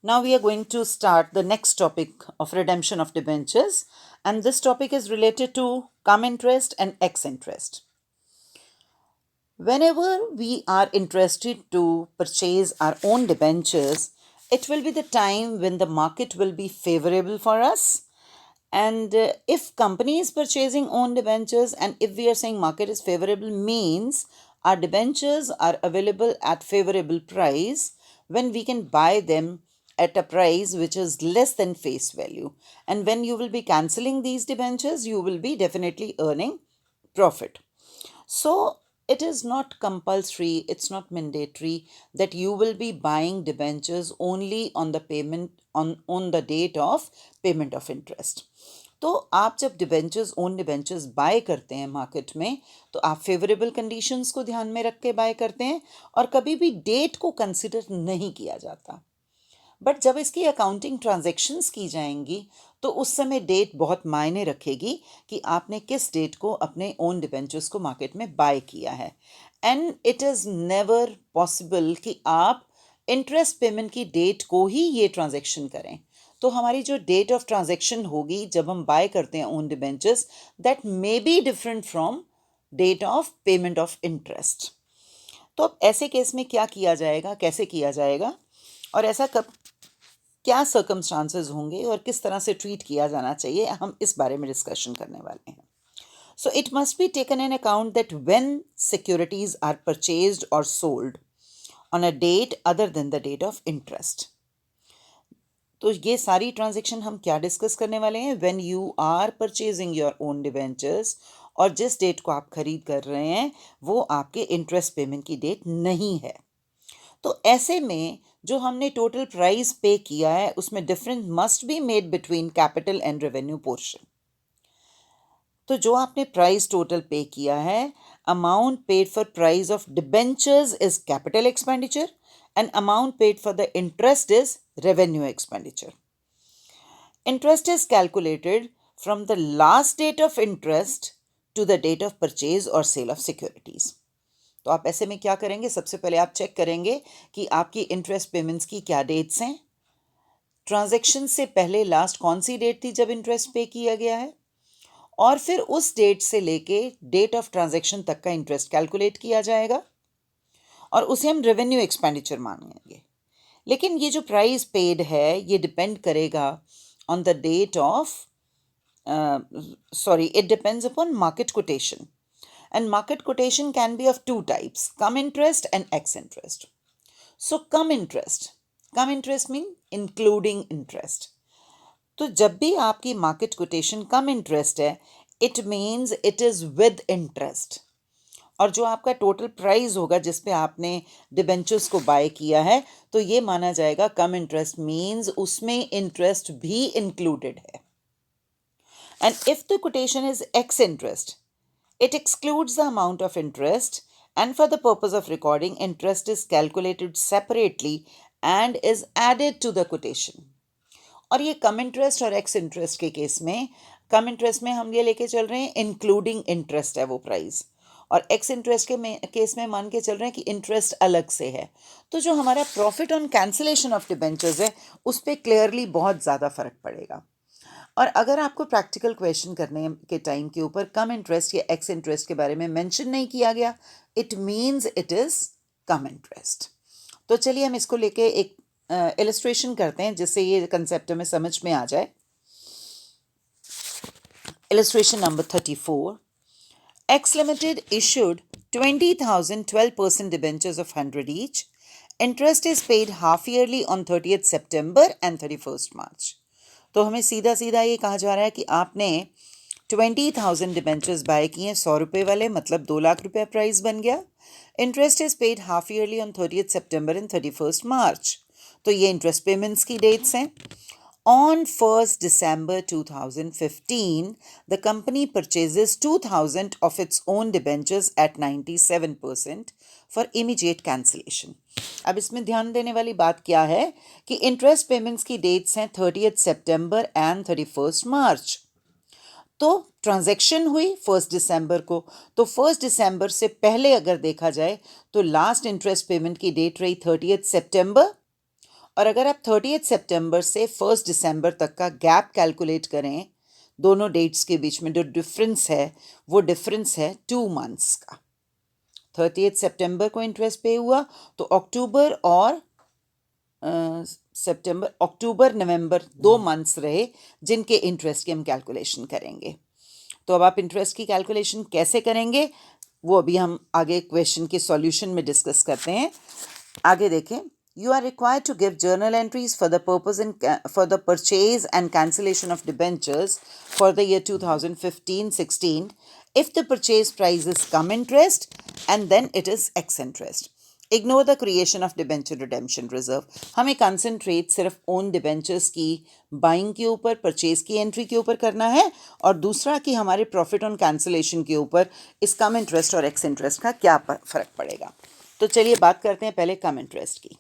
Now we are going to start the next topic of redemption of debentures, and this topic is related to cum interest and ex interest. Whenever we are interested to purchase our own debentures, it will be the time when the market will be favorable for us. And if company is purchasing own debentures, and if we are saying market is favorable, means our debentures are available at favorable price when we can buy them at a price which is less than face value. And when you will be cancelling these debentures, you will be definitely earning profit. So it is not compulsory, it's not mandatory that you will be buying debentures only on the payment on the date of payment of interest. तो आप जब debentures own debentures bye करते हैं market में, तो आप favourable conditions को ध्यान में रख के बाय करते हैं और कभी भी डेट को कंसिडर नहीं किया जाता. बट जब इसकी अकाउंटिंग ट्रांजैक्शंस की जाएंगी तो उस समय डेट बहुत मायने रखेगी कि आपने किस डेट को अपने ओन डिबेंचर्स को मार्केट में बाय किया है. And it is never possible कि आप इंटरेस्ट पेमेंट की डेट को ही ये ट्रांजैक्शन करें. तो हमारी जो डेट ऑफ ट्रांजैक्शन होगी जब हम बाय करते हैं own debentures, that may be different from date of payment of interest. तो अब ऐसे केस में क्या किया जाएगा, कैसे किया जाएगा और ऐसा कब क्या सर्कमस्टांसेस होंगे और किस तरह से ट्रीट किया जाना चाहिए, हम इस बारे में डिस्कशन करने वाले हैं. So it must be taken in account that when securities are purchased और sold on a date other than the date of interest. तो ये सारी ट्रांजेक्शन हम क्या डिस्कस करने वाले हैं, when you are purchasing your own debentures और जिस डेट को आप खरीद कर रहे हैं वो आपके इंटरेस्ट पेमेंट की डेट नहीं है. तो ऐसे में जो हमने टोटल प्राइस पे किया है उसमें difference must be made between capital and revenue portion. तो जो आपने प्राइस टोटल पे किया है, amount paid for price of debentures is capital expenditure and amount paid for the interest is revenue expenditure. Interest is calculated from the last date of interest to the date of purchase or sale of securities. तो आप ऐसे में क्या करेंगे, सबसे पहले आप check करेंगे कि आपकी इंटरेस्ट पेमेंट्स की क्या डेट्स हैं, ट्रांजैक्शन से पहले लास्ट कौन सी डेट थी जब इंटरेस्ट पे किया गया है, और फिर उस डेट से लेके डेट ऑफ ट्रांजैक्शन तक का इंटरेस्ट कैलकुलेट किया जाएगा और उसे हम रेवेन्यू एक्सपेंडिचर मानेंगे. लेकिन ये जो प्राइस पेड है ये डिपेंड करेगा on the date of it depends upon market quotation, and market quotation can be of two types, cum interest and ex interest. So cum interest mean including interest. तो जब भी आपकी market quotation कम interest है, it means it is with interest. और जो आपका total price होगा जिस पे आपने डिबेंचर्स को बाय किया है, तो ये माना जाएगा कम इंटरेस्ट, मींस उसमें इंटरेस्ट भी इंक्लूडेड है. And if the quotation is ex interest, it excludes the amount of interest, and for the purpose of recording interest is calculated separately and is added to the quotation. और ये cum interest और ex interest के case में, cum interest में हम ये लेके चल रहे हैं इंक्लूडिंग इंटरेस्ट है वो प्राइस, और एक्स इंटरेस्ट के केस में मान के चल रहे हैं कि इंटरेस्ट अलग से है. तो जो हमारा profit on cancellation of debentures है उस पर क्लियरली बहुत ज़्यादा फर्क पड़ेगा. और अगर आपको प्रैक्टिकल क्वेश्चन करने के टाइम के ऊपर कम इंटरेस्ट या एक्स इंटरेस्ट के बारे में मेंशन नहीं किया गया, it means it is come interest. तो चलिए हम इसको लेके एक इलस्ट्रेशन करते हैं जिससे ये कंसेप्ट हमें समझ में आ जाए. Illustration number 34. X Limited issued 20,000 12% debentures of 100 each. Interest is paid half yearly on 30th September and 31st March. तो हमें सीधा सीधा ये कहा जा रहा है कि आपने 20,000 डिबेंचर्स बाय किए, 100 रुपये वाले, मतलब 2 लाख रुपये प्राइस बन गया. Interest is paid half yearly on 30th September and 31st March. तो ये इंटरेस्ट पेमेंट्स की डेट्स हैं. On 1st December 2015, the company purchases 2,000 of its own debentures at 97% for immediate cancellation. अब इसमें ध्यान देने वाली बात क्या है कि इंटरेस्ट पेमेंट्स की डेट्स हैं 30th September and 31st March. तो ट्रांजैक्शन हुई 1st December को, तो 1st December से पहले अगर देखा जाए तो लास्ट इंटरेस्ट पेमेंट की डेट रही 30th September, और अगर आप 30 सितंबर से 1 दिसंबर तक का गैप कैलकुलेट करें दोनों डेट्स के बीच में जो डिफरेंस है वो डिफरेंस है 2 मंथ्स का। 30 सितंबर को इंटरेस्ट पे हुआ तो अक्टूबर और सितंबर, अक्टूबर नवंबर 2 मंथ्स रहे जिनके इंटरेस्ट की हम कैलकुलेशन करेंगे। तो अब आप इंटरेस्ट की कैलकुलेशन कैसे करेंगे वो अभी हम आगे क्वेश्चन के सॉल्यूशन में डिस्कस करते हैं। आगे देखें, you are required to give journal entries for the purpose for the purchase and cancellation of debentures for the year 2015-16 if the purchase price is cum interest and then it is ex interest. Ignore the creation of debenture redemption reserve. हमें concentrate सिर्फ own debentures की buying के ऊपर, purchase की entry के ऊपर करना है और दूसरा कि हमारे profit on cancellation के ऊपर इस cum interest और ex interest का क्या फ़र्क पड़ेगा। तो चलिए बात करते हैं पहले कम इंटरेस्ट की।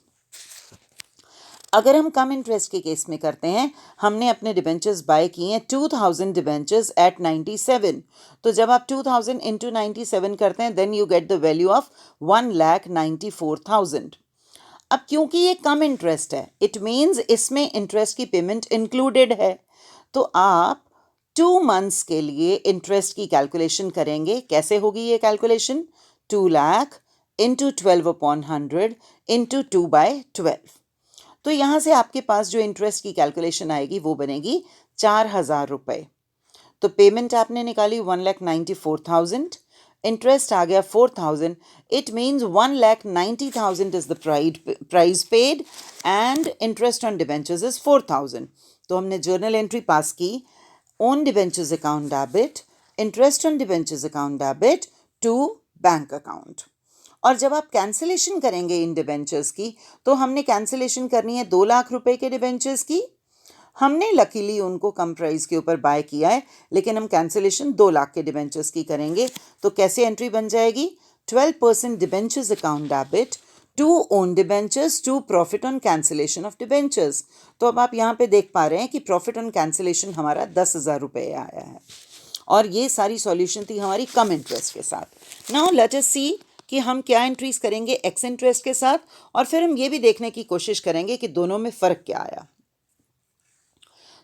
अगर हम कम इंटरेस्ट के केस में करते हैं, हमने अपने डिबेंचर्स बाय किए हैं 2000 डिबेंचर्स एट 97। तो जब आप 2000 इंटू 97 करते हैं then you get the value of 1,94,000। अब क्योंकि ये कम इंटरेस्ट है इट मीन्स इसमें इंटरेस्ट की पेमेंट इंक्लूडेड है, तो आप 2 मंथ्स के लिए इंटरेस्ट की कैलकुलेशन करेंगे। कैसे होगी ये कैलकुलेशन? 2 lakh into 12/100 into 2/12। तो यहाँ से आपके पास जो इंटरेस्ट की कैलकुलेशन आएगी वो बनेगी 4,000 रुपये। तो पेमेंट आपने निकाली 1,94,000, इंटरेस्ट आ गया 4,000। It means 1,90,000 is the price paid and interest on debentures is 4,000। तो हमने जर्नल एंट्री पास की, own debentures account debit, interest on debentures account debit to bank account. और जब आप कैंसिलेशन करेंगे इन डिबेंचर्स की तो हमने कैंसिलेशन करनी है 2 लाख रुपए के डिबेंचर्स की। हमने लकीली उनको कम प्राइस के ऊपर बाय किया है लेकिन हम कैंसिलेशन 2 लाख के डिबेंचर्स की करेंगे। तो कैसे एंट्री बन जाएगी? 12% debentures account debit to own debentures to profit on cancellation of debentures. तो अब आप यहाँ पे देख पा रहे हैं कि प्रॉफिट ऑन कैंसिलेशन हमारा 10,000 रुपये आया है और ये सारी सॉल्यूशन थी हमारी कम इंटरेस्ट के साथ। नाउ लेट अस सी कि हम क्या एंट्रीज करेंगे एक्स इंटरेस्ट के साथ और फिर हम ये भी देखने की कोशिश करेंगे कि दोनों में फ़र्क क्या आया।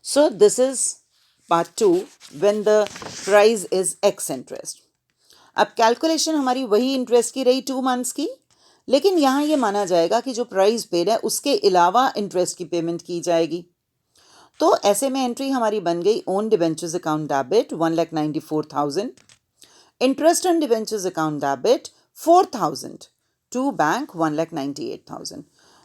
So this is part 2 when the price is ex interest. अब कैलकुलेशन हमारी वही इंटरेस्ट की रही 2 मंथ्स की, लेकिन यहाँ ये माना जाएगा कि जो प्राइस पेड है उसके अलावा इंटरेस्ट की पेमेंट की जाएगी। तो ऐसे में एंट्री हमारी बन गई own debentures account debit 1,94,000, interest on debentures account debit 4,000 to bank 1,98,000.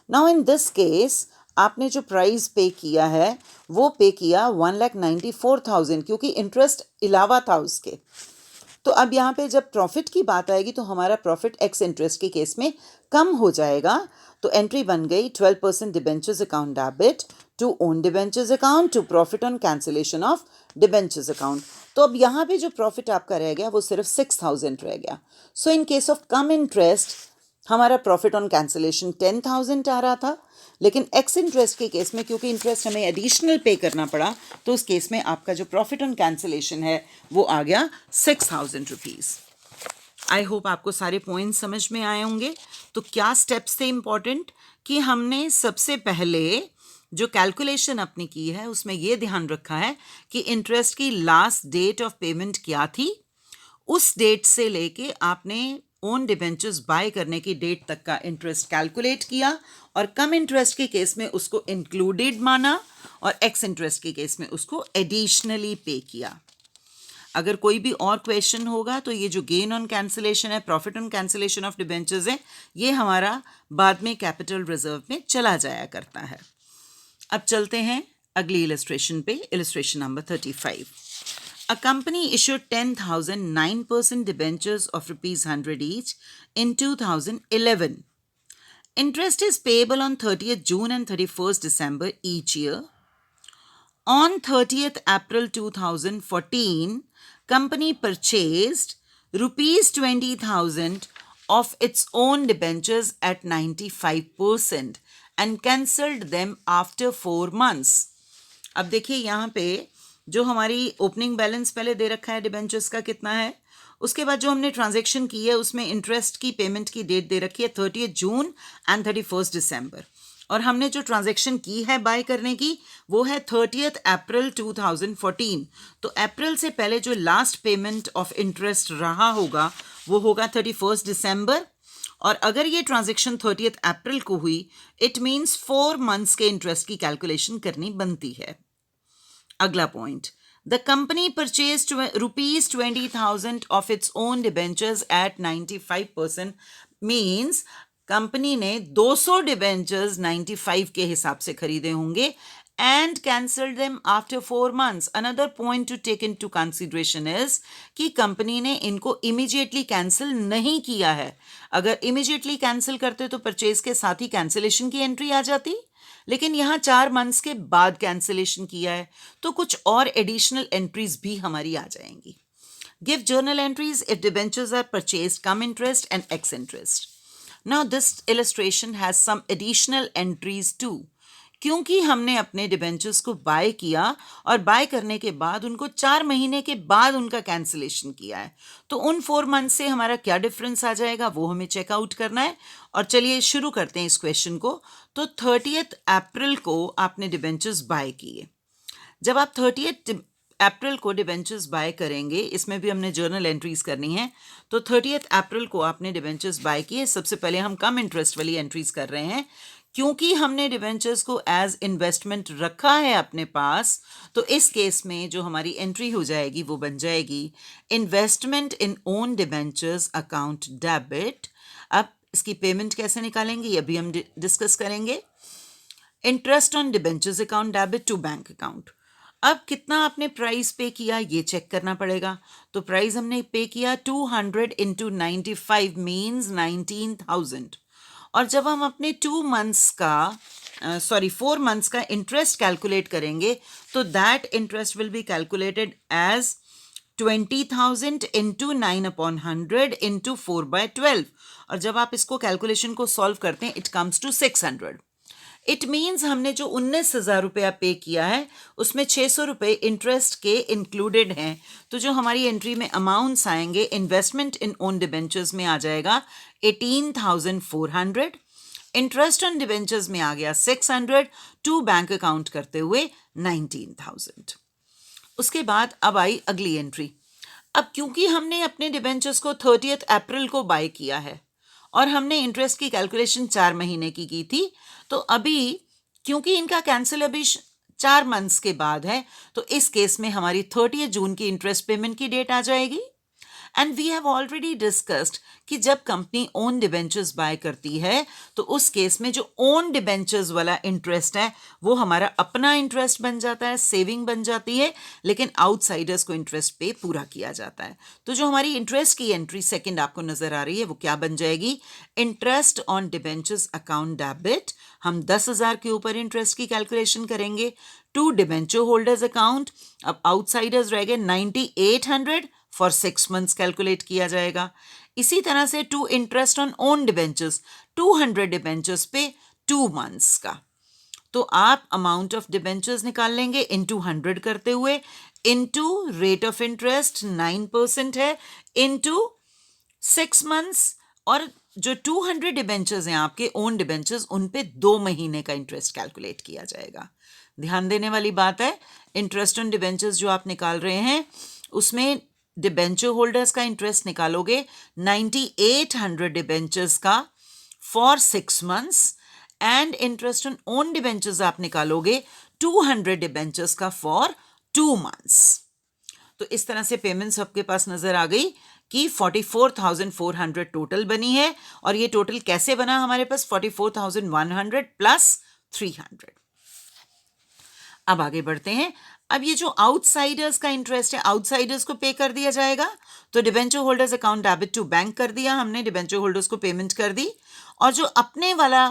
Now in this case आपने जो प्राइस पे किया है वो पे किया 1,94,000 क्योंकि इंटरेस्ट अलावा था उसके। तो अब यहाँ पे जब प्रॉफिट की बात आएगी तो हमारा प्रॉफिट एक्स इंटरेस्ट के केस में कम हो जाएगा। तो एंट्री बन गई 12% debentures account debit to own debentures account to profit on cancellation of debentures account. तो अब यहाँ पे जो प्रॉफिट आपका रह गया वो सिर्फ 6,000 रह गया। सो इन केस ऑफ कम इंटरेस्ट हमारा प्रॉफिट ऑन कैंसिलेशन 10,000 आ रहा था, लेकिन एक्स इंटरेस्ट के केस में क्योंकि इंटरेस्ट हमें एडिशनल पे करना पड़ा तो उस केस में आपका जो प्रॉफिट ऑन कैंसिलेशन है वो आ गया 6,000 रुपीज़। आई होप आपको सारे पॉइंट्स समझ में आए होंगे। तो क्या स्टेप्स थे इम्पॉर्टेंट कि हमने सबसे पहले जो कैलकुलेशन अपनी की है उसमें ये ध्यान रखा है कि इंटरेस्ट की लास्ट डेट ऑफ पेमेंट क्या थी, उस डेट से लेके आपने ओन डिबेंचर्स बाय करने की डेट तक का इंटरेस्ट कैलकुलेट किया और कम इंटरेस्ट के केस में उसको इंक्लूडेड माना और एक्स इंटरेस्ट के केस में उसको एडिशनली पे किया। अगर कोई भी और क्वेश्चन होगा तो ये जो गेन ऑन कैंसिलेशन है, profit on cancellation of debentures है, ये हमारा बाद में कैपिटल रिजर्व में चला जाया करता है। अब चलते हैं अगली इलस्ट्रेशन पे, illustration number 35। A company issued 10,000 9% debentures of rupees 100 each in 2011. Interest is payable on 30th June and 31st December each year. On 30th April 2014, company purchased rupees 20,000 of its own debentures at 95% and cancelled them after 4 months. अब देखिए यहाँ पे जो हमारी opening balance पहले दे रखा है debentures का कितना है, उसके बाद जो हमने ट्रांजैक्शन की है उसमें इंटरेस्ट की पेमेंट की डेट दे रखी है 30 जून एंड 31 दिसंबर, और हमने जो ट्रांजैक्शन की है बाय करने की वो है 30 अप्रैल 2014। तो अप्रैल से पहले जो लास्ट पेमेंट ऑफ इंटरेस्ट रहा होगा वो होगा 31 दिसंबर। और अगर ये ट्रांजैक्शन 30 अप्रैल को हुई, इट मीन्स 4 मंथ्स के इंटरेस्ट की कैलकुलेशन करनी बनती है। अगला point, the company purchase ₹20,000 of its own debentures at 95%, means company ने 200 डिबेंचर्स 95 के हिसाब से खरीदे होंगे and cancelled them after 4 months. Another point to take into consideration is कि कंपनी ने इनको immediately cancel नहीं किया है। अगर immediately cancel करते तो परचेज के साथ ही cancellation की एंट्री आ जाती, लेकिन यहाँ 4 मंथ्स के बाद कैंसिलेशन किया है तो कुछ और एडिशनल एंट्रीज भी हमारी आ जाएंगी। Give journal entries if debentures are purchased, come interest and ex interest. Now this illustration has some additional entries too. क्योंकि हमने अपने डिबेंचर्स को बाय किया और बाय करने के बाद उनको 4 महीने के बाद उनका कैंसिलेशन किया है, तो उन 4 मंथ से हमारा क्या डिफरेंस आ जाएगा वो हमें चेकआउट करना है। और चलिए शुरू करते हैं इस क्वेश्चन को। तो 30 अप्रैल को आपने डिबेंचर्स बाय किए। जब आप 30 अप्रैल को डिबेंचर्स बाय करेंगे, इसमें भी हमने जर्नल एंट्रीज करनी है। तो 30 अप्रैल को आपने डिबेंचर्स बाय किए। सबसे पहले हम कम इंटरेस्ट वाली एंट्रीज कर रहे हैं, क्योंकि हमने डिबेंचर्स को एज इन्वेस्टमेंट रखा है अपने पास। तो इस केस में जो हमारी एंट्री हो जाएगी वो बन जाएगी investment in own debentures account debit. अब इसकी पेमेंट कैसे निकालेंगे ये अभी हम डिस्कस करेंगे। Interest on debentures account debit to bank account. अब कितना आपने प्राइस पे किया ये चेक करना पड़ेगा। तो प्राइस हमने पे किया 200 इंटू 95 मीन्स 19,000। और जब हम अपने 4 मंथ्स का इंटरेस्ट कैलकुलेट करेंगे तो that interest will be calculated as 20,000 into 9/100 into 4/12। और जब आप इसको कैलकुलेशन को सॉल्व करते हैं it comes to 600। It means हमने जो 19,000 रुपया पे किया है उसमें 600 रुपये इंटरेस्ट के इंक्लूडेड हैं। तो जो हमारी एंट्री में अमाउंट्स आएंगे इन्वेस्टमेंट इन ओन डिबेंचर्स में आ जाएगा 18,400, इंटरेस्ट ऑन डिबेंचर्स में आ गया 600, टू बैंक अकाउंट करते हुए 19,000। उसके बाद अब आई अगली एंट्री। अब क्योंकि हमने अपने डिबेंचर्स को 30 अप्रैल को बाय किया है और हमने इंटरेस्ट की कैलकुलेशन 4 महीने की थी, तो अभी क्योंकि इनका कैंसिल अभी 4 मंथ्स के बाद है, तो इस केस में हमारी 30 जून की इंटरेस्ट पेमेंट की डेट आ जाएगी। And we have already discussed कि जब कंपनी ओन डिबेंचर्स बाय करती है तो उस केस में जो ओन डिबेंचर्स वाला इंटरेस्ट है वो हमारा अपना इंटरेस्ट बन जाता है, सेविंग बन जाती है, लेकिन आउटसाइडर्स को इंटरेस्ट पे पूरा किया जाता है। तो जो हमारी इंटरेस्ट की एंट्री सेकंड आपको नजर आ रही है वो क्या बन जाएगी, interest on debentures account debit. हम 10,000 के ऊपर इंटरेस्ट की कैलकुलेशन करेंगे टू डिबेंचर होल्डर्स अकाउंट। अब आउटसाइडर्स रह गए 9,800 फॉर 6 मंथ्स कैलकुलेट किया जाएगा। इसी तरह से to interest on own debentures 200 debentures पे 2 मंथ्स का। तो आप अमाउंट ऑफ डिबेंचर्स निकाल लेंगे इनटू 100 करते हुए, इनटू रेट ऑफ इंटरेस्ट 9% है, इनटू 6 मंथ्स। और जो 200 डिबेंचर्स हैं आपके ओन डिबेंचर्स उन पे 2 महीने का इंटरेस्ट कैलकुलेट किया जाएगा। ध्यान देने वाली बात है, इंटरेस्ट ऑन डिबेंचर्स जो आप निकाल रहे हैं उसमें डिबेंचर होल्डर्स का इंटरेस्ट निकालोगे 9,800 डिबेंचर्स का for 6 months, and interest on own debentures आप निकालोगे 200 डिबेंचर्स का फॉर 2 मंथ्स। तो इस तरह से पेमेंट्स आपके पास नजर आ गई कि 44,400 टोटल बनी है। और ये टोटल कैसे बना हमारे पास, 44,100 प्लस 300। अब आगे बढ़ते हैं। अब ये जो आउटसाइडर्स का इंटरेस्ट है आउटसाइडर्स को पे कर दिया जाएगा। तो debenture holders account debit to bank कर दिया हमने, डिबेंचर होल्डर्स को पेमेंट कर दी। और जो अपने वाला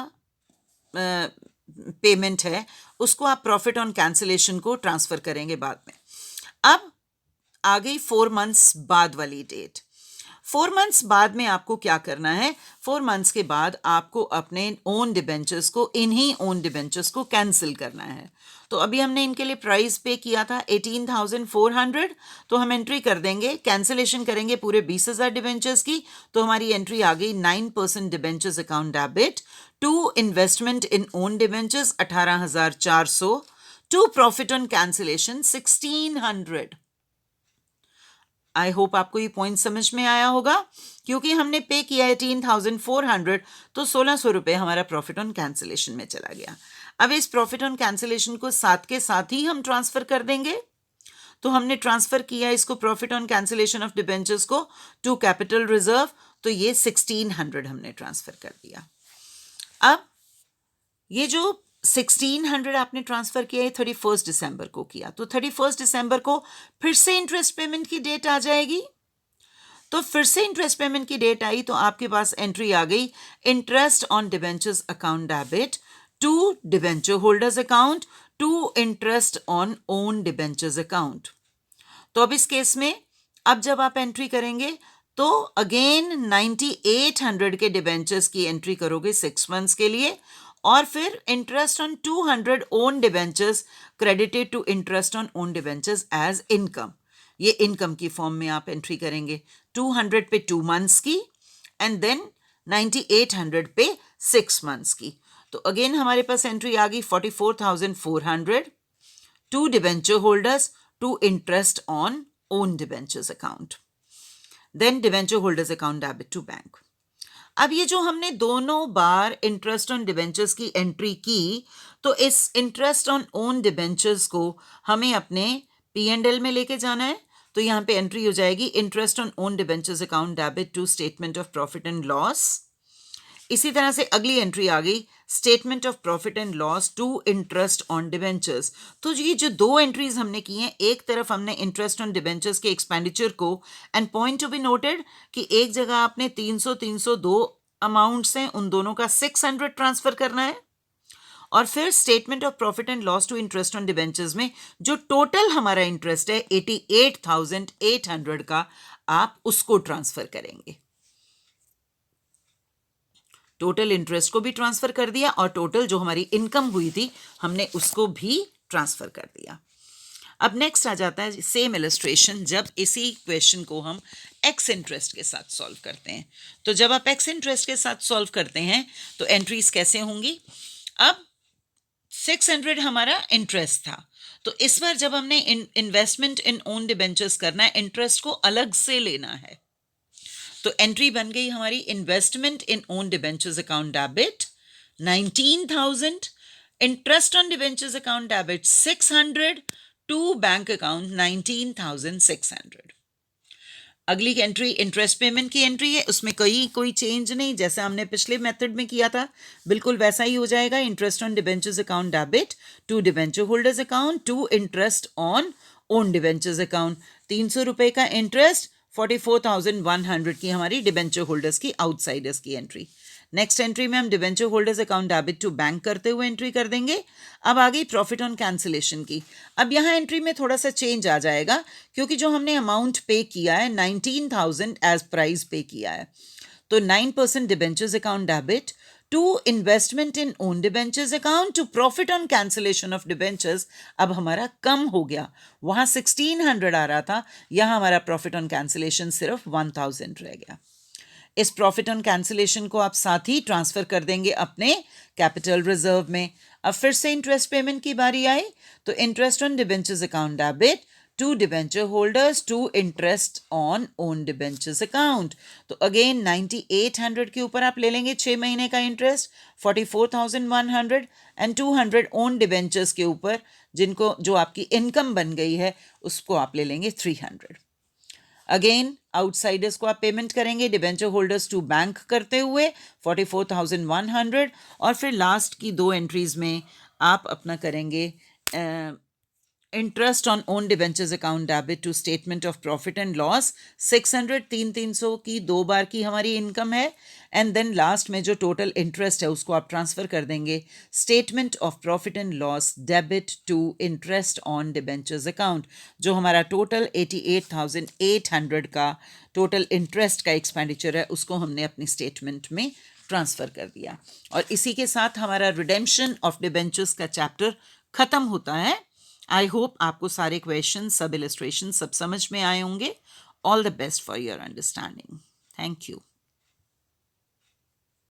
पेमेंट है उसको आप प्रॉफिट ऑन कैंसिलेशन को ट्रांसफर करेंगे बाद में। अब आ गई 4 मंथ्स बाद वाली डेट। 4 मंथ्स बाद में आपको क्या करना है, 4 मंथ्स के बाद आपको अपने ओन डिबेंचर्स को, इन्हीं ओन डिबेंचर्स को कैंसिल करना है। तो अभी हमने इनके लिए प्राइस पे किया था 18,400, तो हम एंट्री कर देंगे, कैंसिलेशन करेंगे पूरे 20,000 डिबेंचर्स की, तो हमारी एंट्री आ गई 9% debentures account debit, to investment in own debentures 18,400, to profit on cancellation 1,600। I hope आपको ये पॉइंट समझ में आया होगा। क्योंकि हमने पे किया है 18,400, तो 1,600 रुपये हमारा प्रॉफिट ऑन कैंसिलेशन में चला गया। अब इस प्रॉफिट ऑन कैंसिलेशन को साथ के साथ ही हम ट्रांसफर कर देंगे। तो हमने ट्रांसफर किया इसको, profit on cancellation of debentures को, टू कैपिटल रिजर्व, तो ये 1,600 हमने ट्रांसफर कर दिया। अब ये जो 1,600 आपने ट्रांसफर किया है 31 दिसंबर को किया, तो 31 दिसंबर को फिर से इंटरेस्ट पेमेंट की डेट आ जाएगी। तो फिर से इंटरेस्ट पेमेंट की डेट आई, तो आपके पास एंट्री आ गई interest on debentures account debit to debenture holders account to interest on own debentures account. तो अब इस केस में अब जब आप एंट्री करेंगे तो अगेन 9,800 के डिबेंचर्स की एंट्री करोगे 6 मंथ्स के लिए, और फिर interest on 200 own debentures credited to interest on own debentures as income. ये इनकम की फॉर्म में आप एंट्री करेंगे, 200 पे 2 मंथ्स की एंड देन 9,800 पे 6 मंथ्स की। तो अगेन हमारे पास एंट्री आ गई 44,400 to debenture holders to interest on own debentures account, then debenture holders account debit to bank. अब ये जो हमने दोनों बार इंटरेस्ट ऑन डिबेंचर्स की एंट्री की, तो इस इंटरेस्ट ऑन ओन डिबेंचर्स को हमें अपने P&L में लेके जाना है। तो यहाँ पे एंट्री हो जाएगी interest on own debentures account debit to statement of profit and loss. इसी तरह से अगली एंट्री आ गई statement of profit and loss to interest on debentures. तो ये जो दो एंट्रीज हमने की हैं, एक तरफ हमने इंटरेस्ट ऑन डिबेंचर्स के एक्सपेंडिचर को, and point to be noted कि एक जगह आपने 300 अमाउंट्स हैं, उन दोनों का 600 ट्रांसफर करना है, और फिर statement of profit and loss to interest on debentures में जो टोटल हमारा इंटरेस्ट है 88,800 का, आप उसको ट्रांसफर करेंगे। टोटल इंटरेस्ट को भी ट्रांसफर कर दिया और टोटल जो हमारी इनकम हुई थी हमने उसको भी ट्रांसफर कर दिया। अब नेक्स्ट आ जाता है सेम इलस्ट्रेशन, जब इसी क्वेश्चन को हम एक्स इंटरेस्ट के साथ सॉल्व करते हैं। तो जब आप एक्स इंटरेस्ट के साथ सॉल्व करते हैं तो एंट्रीज कैसे होंगी। अब 600 हमारा इंटरेस्ट था, तो इस बार जब हमने इन्वेस्टमेंट इन ओन डिबेंचर्स करना है, इंटरेस्ट को अलग से लेना है, तो एंट्री बन गई हमारी investment in own debentures account debit 19,000, interest on debentures account debit 600 to bank account 19,600। अगली एंट्री इंटरेस्ट पेमेंट की एंट्री है, उसमें कोई चेंज नहीं, जैसा हमने पिछले मेथड में किया था बिल्कुल वैसा ही हो जाएगा। Interest on debentures account debit to debenture holders account to interest on own debentures account, 300 रुपये का इंटरेस्ट, 44,100 की हमारी डिबेंचर होल्डर्स की आउटसाइडर्स की एंट्री। नेक्स्ट एंट्री में हम debenture holders account debit to bank करते हुए एंट्री कर देंगे। अब आ गई प्रॉफिट ऑन कैंसिलेशन की। अब यहाँ एंट्री में थोड़ा सा चेंज आ जाएगा, क्योंकि जो हमने अमाउंट पे किया है 19,000 एज प्राइस पे किया है, तो 9% debentures account debit to investment in own debentures account to profit on cancellation of debentures अब हमारा कम हो गया। वहाँ 1,600 आ रहा था, यहाँ हमारा प्रॉफिट ऑन कैंसिलेशन सिर्फ 1,000 रह गया। इस प्रॉफिट ऑन कैंसिलेशन को आप साथ ही ट्रांसफर कर देंगे अपने कैपिटल रिजर्व में। अब फिर से इंटरेस्ट पेमेंट की बारी आई, तो interest on debentures account debit to debenture holders to interest on own debentures account, तो अगेन 9,800 के ऊपर आप ले लेंगे 6 महीने का इंटरेस्ट 44,100, एंड 200 ओन डिबेंचर्स के ऊपर जिनको जो आपकी इनकम बन गई है उसको आप ले लेंगे 300। अगेन आउटसाइडर्स को आप पेमेंट करेंगे डिबेंचर होल्डर्स टू बैंक करते हुए 44,100, और फिर लास्ट की दो एंट्रीज में आप अपना करेंगे interest on own debentures account debit to statement of profit and loss 600 300 की 2 बार की हमारी इनकम है, एंड देन लास्ट में जो टोटल इंटरेस्ट है उसको आप ट्रांसफर कर देंगे statement of profit and loss debit to interest on debentures account. जो हमारा टोटल 88,800 का टोटल इंटरेस्ट का एक्सपेंडिचर है उसको हमने अपनी स्टेटमेंट में ट्रांसफ़र कर दिया। और इसी के साथ हमारा रिडेम्पशन ऑफ डिवेंचर्स का चैप्टर ख़त्म होता है। आई होप आपको सारे क्वेश्चन, सब इलस्ट्रेशन सब समझ में आए होंगे। All the best for your understanding. Thank you.